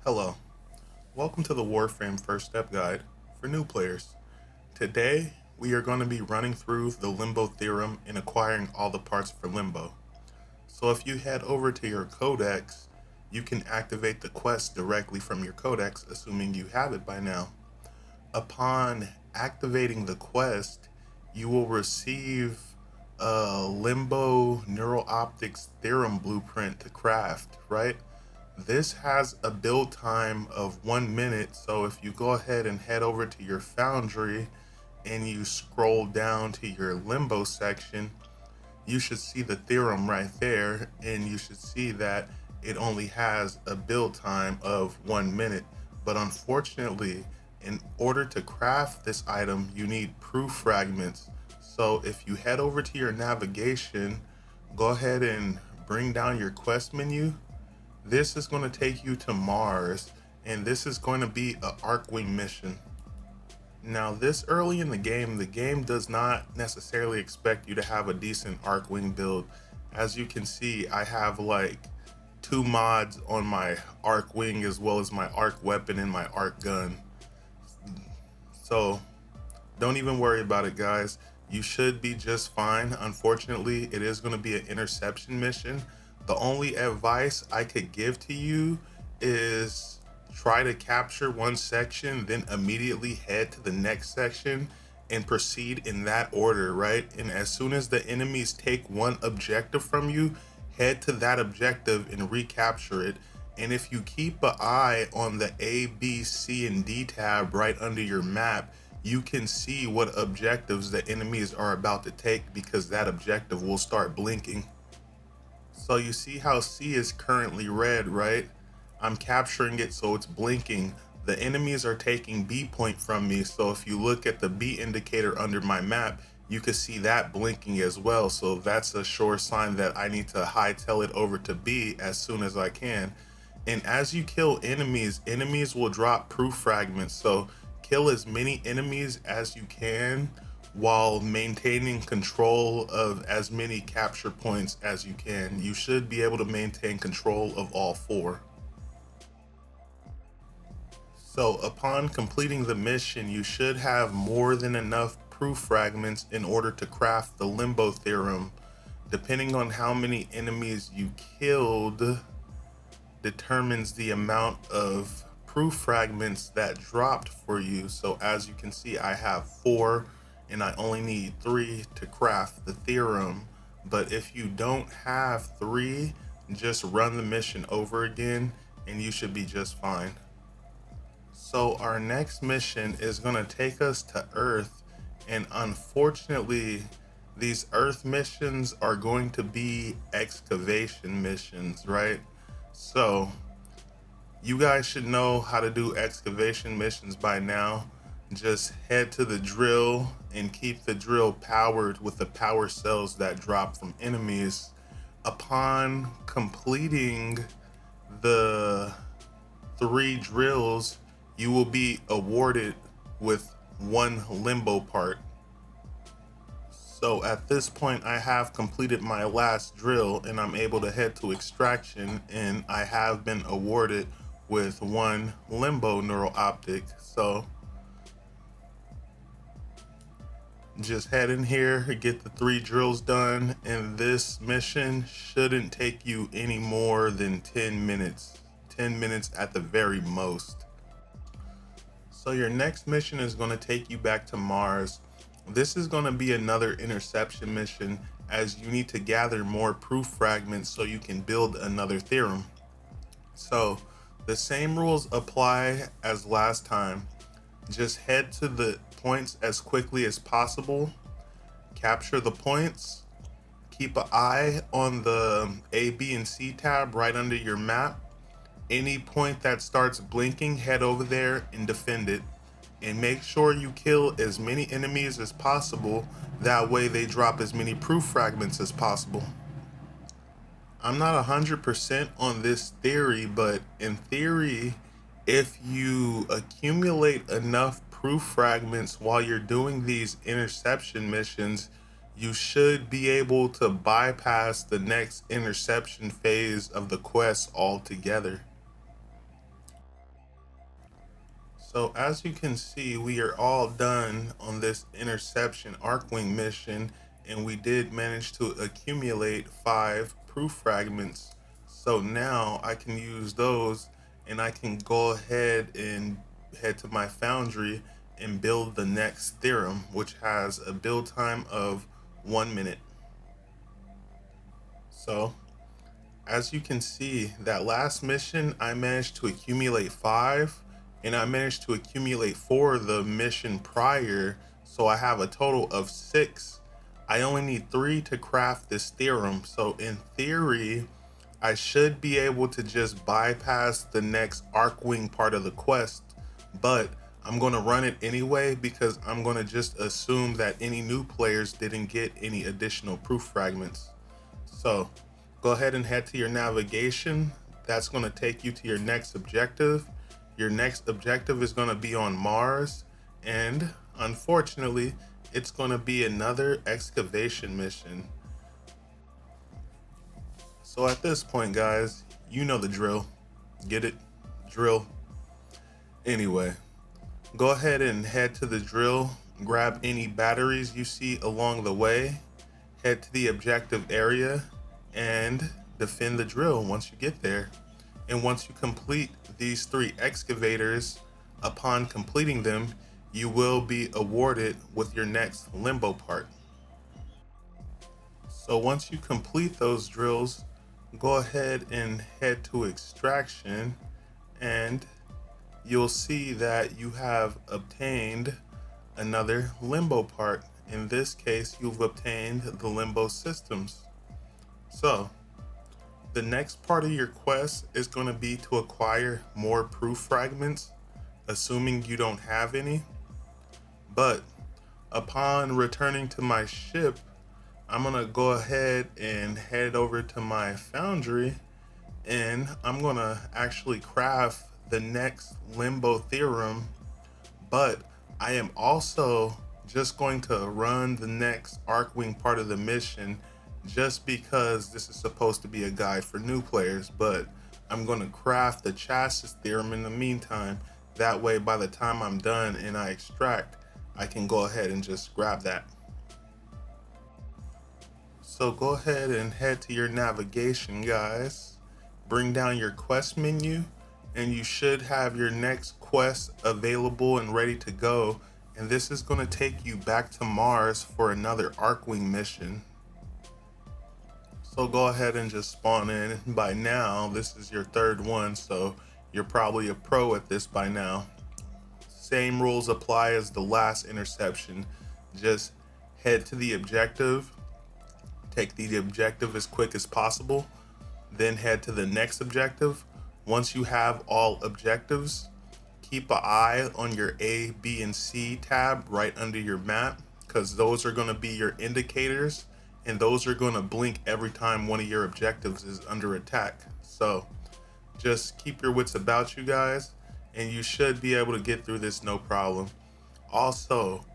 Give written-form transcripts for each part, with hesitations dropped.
Hello, welcome to the Warframe First Step Guide for new players. Today, we are going to be running through the Limbo Theorem and acquiring all the parts for Limbo. So if you head over to your codex, you can activate the quest directly from your codex, assuming you have it by now. Upon activating the quest, you will receive a Limbo Neural Optics Theorem blueprint to craft, right? This has a build time of 1 minute, so if you go ahead and head over to your foundry and you scroll down to your Limbo section, you should see the theorem right there, and you should see that it only has a build time of 1 minute. But unfortunately, in order to craft this item, you need proof fragments. So if you head over to your navigation, go ahead and bring down your quest menu. This is going to take you to Mars, and this is going to be a Arcwing mission. Now, this early in the game does not necessarily expect you to have a decent Arcwing build. As you can see, I have like 2 mods on my Arcwing as well as my Arc weapon and my Arc gun. So don't even worry about it, guys. You should be just fine. Unfortunately, it is going to be an interception mission. The only advice I could give to you is try to capture one section, then immediately head to the next section and proceed in that order, right? And as soon as the enemies take one objective from you, head to that objective and recapture it. And if you keep an eye on the A, B, C, and D tab right under your map, you can see what objectives the enemies are about to take, because that objective will start blinking. So you see how C is currently red, right? I'm capturing it, so it's blinking. The enemies are taking B point from me, so if you look at the B indicator under my map, you can see that blinking as well. So that's a sure sign that I need to hightail it over to B as soon as I can. And as you kill enemies, enemies will drop proof fragments. So kill as many enemies as you can while maintaining control of as many capture points as you can. You should be able to maintain control of all 4. So upon completing the mission, you should have more than enough proof fragments in order to craft the Limbo Theorem. Depending on how many enemies you killed determines the amount of proof fragments that dropped for you. So as you can see, I have 4 and I only need 3 to craft the theorem. But if you don't have 3, just run the mission over again and you should be just fine. So our next mission is going to take us to Earth, and unfortunately these Earth missions are going to be excavation missions, right? So you guys should know how to do excavation missions by now. Just head to the drill and keep the drill powered with the power cells that drop from enemies. Upon completing the 3 drills, you will be awarded with 1 Limbo part. So at this point, I have completed my last drill and I'm able to head to extraction, and I have been awarded with 1 Limbo neural optic. So just head in here, get the 3 drills done, and this mission shouldn't take you any more than 10 minutes. 10 minutes at the very most. So your next mission is going to take you back to Mars. This is going to be another interception mission, as you need to gather more proof fragments so you can build another theorem. So the same rules apply as last time. Just head to the points as quickly as possible, capture the points, keep an eye on the A, B, and C tab right under your map. Any point that starts blinking, head over there and defend it. And make sure you kill as many enemies as possible, that way they drop as many proof fragments as possible. I'm not 100% on this theory, but in theory, if you accumulate enough proof fragments while you're doing these interception missions, you should be able to bypass the next interception phase of the quest altogether. So as you can see, we are all done on this interception Arcwing mission, and we did manage to accumulate 5 proof fragments. So now I can use those and I can go ahead and head to my foundry and build the next theorem, which has a build time of 1 minute. So as you can see, that last mission, I managed to accumulate 5, and I managed to accumulate 4 the mission prior, so I have a total of 6. I only need 3 to craft this theorem, so in theory, I should be able to just bypass the next Arcwing part of the quest, but I'm going to run it anyway because I'm going to just assume that any new players didn't get any additional proof fragments. So go ahead and head to your navigation. That's going to take you to your next objective. Your next objective is going to be on Mars, and unfortunately, it's going to be another excavation mission. So at this point, guys, you know the drill. Get it? Drill. Anyway, go ahead and head to the drill, grab any batteries you see along the way, head to the objective area, and defend the drill once you get there. And once you complete these 3 excavators, upon completing them, you will be awarded with your next Limbo part. So once you complete those drills, go ahead and head to extraction, and you'll see that you have obtained another Limbo part. In this case, you've obtained the Limbo systems. So the next part of your quest is going to be to acquire more proof fragments, assuming you don't have any. But upon returning to my ship, I'm going to go ahead and head over to my foundry, and I'm going to actually craft the next Limbo theorem. But I am also just going to run the next Arcwing part of the mission just because this is supposed to be a guide for new players, but I'm going to craft the chassis theorem in the meantime. That way, by the time I'm done and I extract, I can go ahead and just grab that. So go ahead and head to your navigation, guys. Bring down your quest menu, and you should have your next quest available and ready to go. And this is going to take you back to Mars for another Arcwing mission. So go ahead and just spawn in. By now, this is your 3rd one, so you're probably a pro at this by now. Same rules apply as the last interception. Just head to the objective, take the objective as quick as possible, then head to the next objective. Once you have all objectives, keep an eye on your A, B, and C tab right under your map, because those are going to be your indicators, and those are going to blink every time one of your objectives is under attack. So just keep your wits about you, guys, and you should be able to get through this no problem. Also,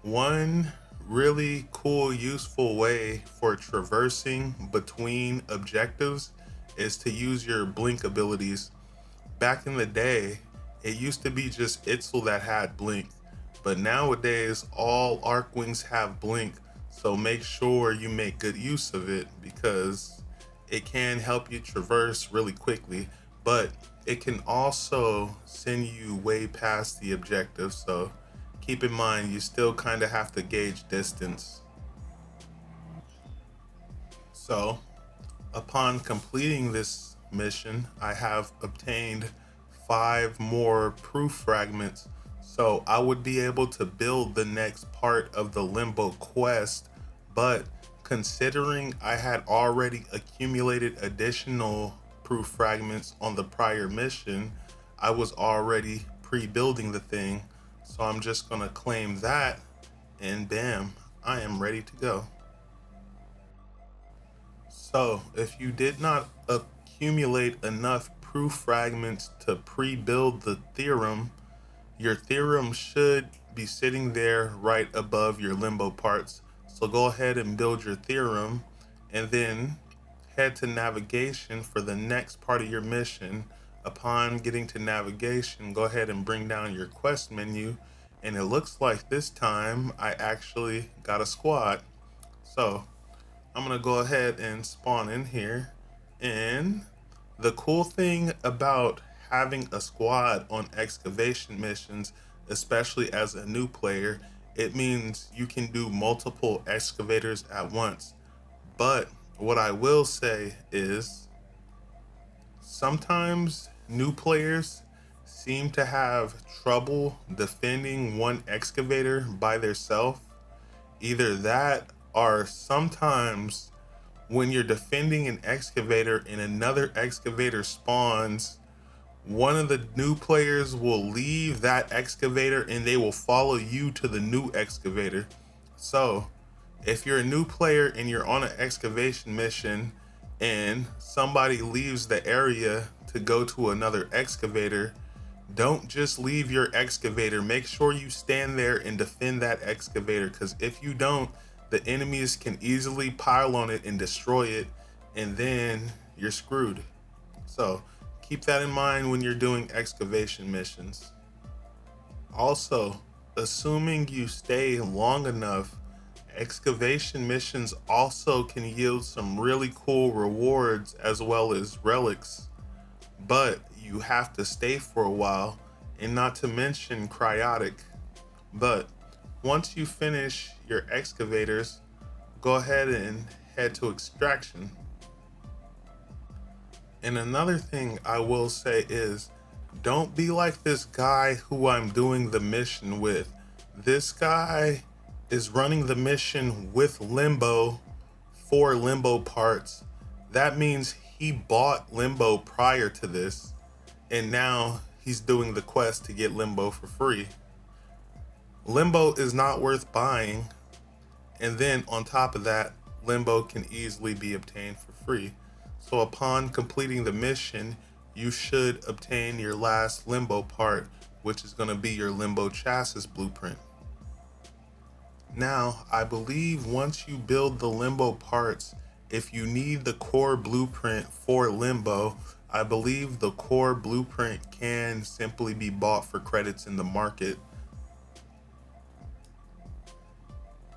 one really cool, useful way for traversing between objectives is to use your blink abilities. Back in the day, it used to be just Itzel that had blink, but nowadays all Arcwings have blink, so make sure you make good use of it because it can help you traverse really quickly, but it can also send you way past the objective, so keep in mind you still kind of have to gauge distance. So upon completing this mission, I have obtained 5 more proof fragments, so I would be able to build the next part of the Limbo quest. But considering I had already accumulated additional proof fragments on the prior mission, I was already pre-building the thing, so I'm just gonna claim that, and bam, I am ready to go. So if you did not accumulate enough proof fragments to pre-build the theorem, your theorem should be sitting there right above your Limbo parts. So go ahead and build your theorem, and then head to navigation for the next part of your mission. Upon getting to navigation, go ahead and bring down your quest menu, and it looks like this time I actually got a squad. So I'm gonna go ahead and spawn in here. And the cool thing about having a squad on excavation missions, especially as a new player, it means you can do multiple excavators at once. But what I will say is sometimes new players seem to have trouble defending one excavator by themselves. Either that, or sometimes when you're defending an excavator and another excavator spawns, one of the new players will leave that excavator and they will follow you to the new excavator. So if you're a new player and you're on an excavation mission and somebody leaves the area to go to another excavator, don't just leave your excavator. Make sure you stand there and defend that excavator, because if you don't, the enemies can easily pile on it and destroy it, and then you're screwed. So keep that in mind when you're doing excavation missions. Also, assuming you stay long enough, excavation missions also can yield some really cool rewards as well as relics, but you have to stay for a while, and not to mention cryotic. But once you finish your excavators, go ahead and head to extraction. And another thing I will say is, don't be like this guy who I'm doing the mission with. This guy is running the mission with Limbo for Limbo parts. That means he bought Limbo prior to this, and now he's doing the quest to get Limbo for free. Limbo is not worth buying, and then on top of that, Limbo can easily be obtained for free. So upon completing the mission, you should obtain your last Limbo part, which is going to be your Limbo chassis blueprint. Now, I believe once you build the Limbo parts, if you need the core blueprint for Limbo, I believe the core blueprint can simply be bought for credits in the market.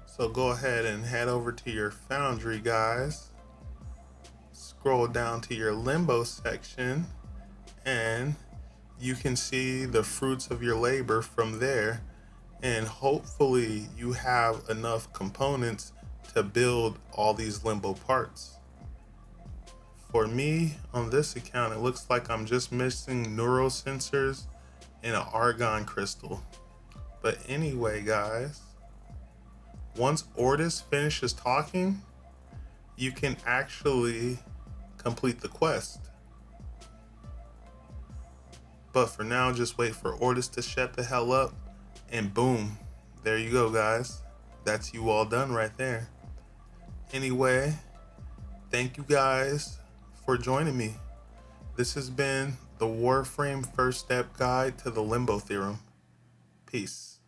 So go ahead and head over to your foundry, guys. Scroll down to your Limbo section, and you can see the fruits of your labor from there. And hopefully you have enough components to build all these Limbo parts. For me, on this account, it looks like I'm just missing neurosensors and an argon crystal. But anyway, guys, once Ordis finishes talking, you can actually complete the quest. But for now, just wait for Ordis to shut the hell up, and boom, there you go, guys. That's you all done right there. Anyway, thank you guys for joining me. This has been the Warframe First Step Guide to the Limbo Theorem. Peace.